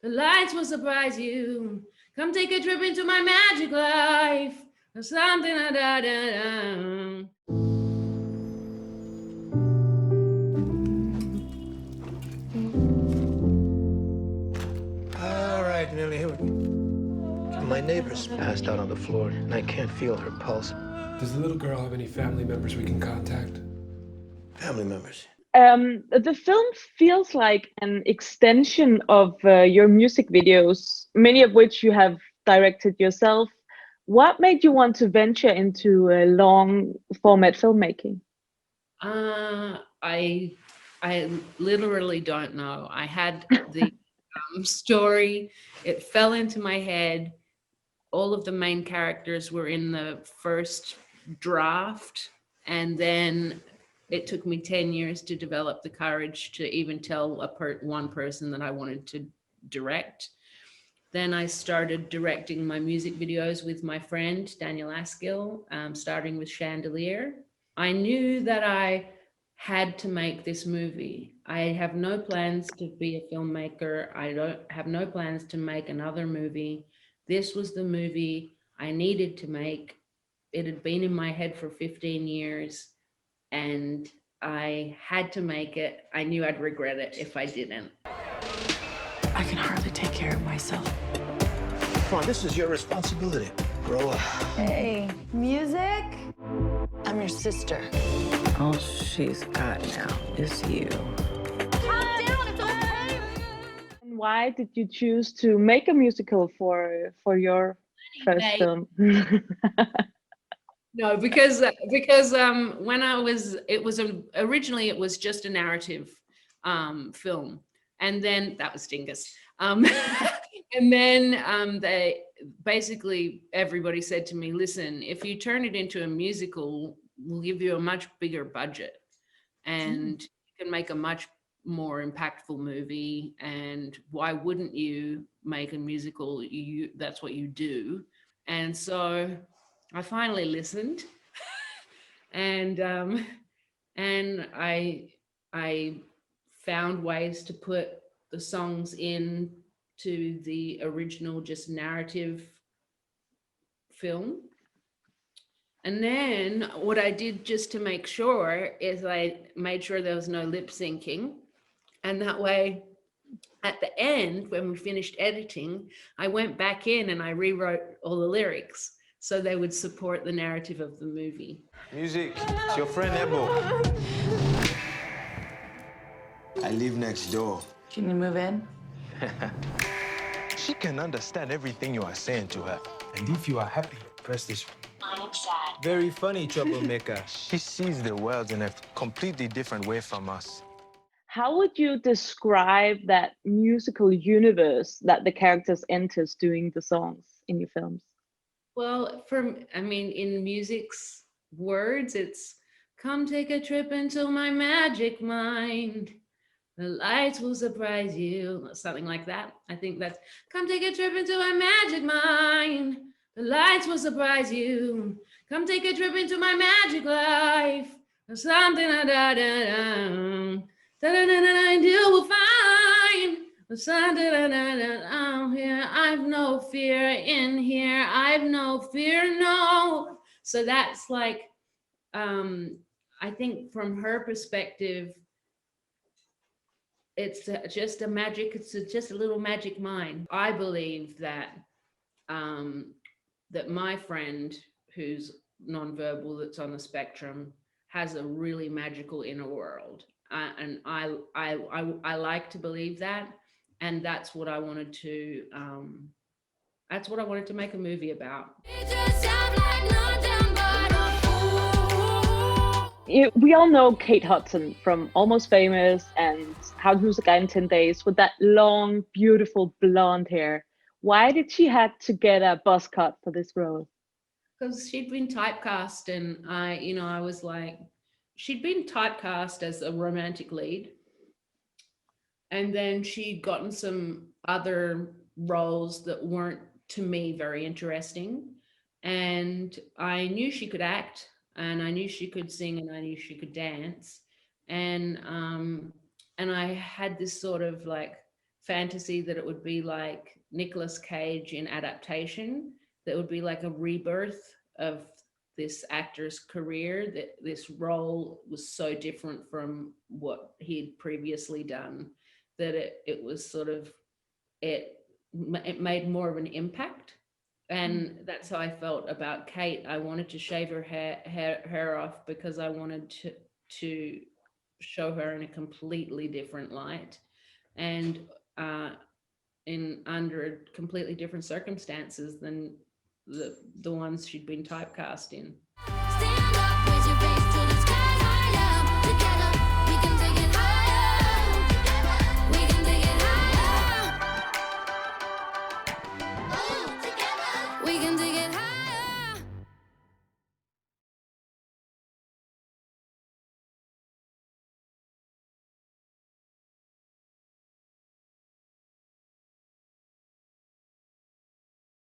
The lights will surprise you. Come take a trip into my magic life. Or something da da da da. All right, Millie, here we go. My neighbor's passed out on the floor, and I can't feel her pulse. Does the little girl have any family members we can contact? Family members. The film feels like an extension of your music videos, many of which you have directed yourself. What made you want to venture into long format filmmaking? I literally don't know. I had the story. It fell into my head. All of the main characters were in the first draft, and then it took me 10 years to develop the courage to even tell one person that I wanted to direct. Then I started directing my music videos with my friend Daniel Askill, starting with Chandelier. I knew that I had to make this movie. I have no plans to be a filmmaker. I don't have no plans to make another movie. This was the movie I needed to make. It had been in my head for 15 years and I had to make it. I knew I'd regret it if I didn't. I can hardly take care of myself. Come on, this is your responsibility. Grow up. Hey, music? I'm your sister. All she's got now is you. Calm down, it's okay. And why did you choose to make a musical for your first film? No, because when originally it was just a narrative film, and then that was Dingus, and then they basically everybody said to me, "Listen, if you turn it into a musical, we'll give you a much bigger budget, and you can make a much more impactful movie. And why wouldn't you make a musical? That's what you do." And so I finally listened, and I found ways to put the songs in to the original just narrative film. And then what I did just to make sure is I made sure there was no lip syncing, and that way at the end when we finished editing, I went back in and I rewrote all the lyrics so they would support the narrative of the movie. Music, it's your friend Ebo. I live next door. Can you move in? She can understand everything you are saying to her. And if you are happy, press this one. I am sad. Very funny, troublemaker. She sees the world in a completely different way from us. How would you describe that musical universe that the characters enters doing the songs in your films? Well, in music's words, it's come take a trip into my magic mind. The lights will surprise you, something like that. I think that's come take a trip into my magic mind. The lights will surprise you. Come take a trip into my magic life. Or something da da da da. Da da da da, and you will find. Or something da da da da. Here, I've no fear in here. I've no fear, no. So that's like, I think from her perspective, it's just a little magic mind. I believe that that my friend who's nonverbal, that's on the spectrum, has a really magical inner world, and I like to believe that, and that's what I wanted to make a movie about. We all know Kate Hudson from Almost Famous and How to Lose a Guy in 10 Days with that long, beautiful blonde hair. Why did she have to get a buzz cut for this role? Because she'd been typecast, and I was like, she'd been typecast as a romantic lead, and then she'd gotten some other roles that weren't, to me, very interesting. And I knew she could act, and I knew she could sing, and I knew she could dance, and I had this sort of like fantasy that it would be like Nicolas Cage in adaptation, that would be like a rebirth of this actor's career, that this role was so different from what he'd previously done, that it was sort of, it made more of an impact. And that's how I felt about Kate. I wanted to shave her hair off because I wanted to show her in a completely different light, and in under completely different circumstances than the ones she'd been typecast in. Stand up with your face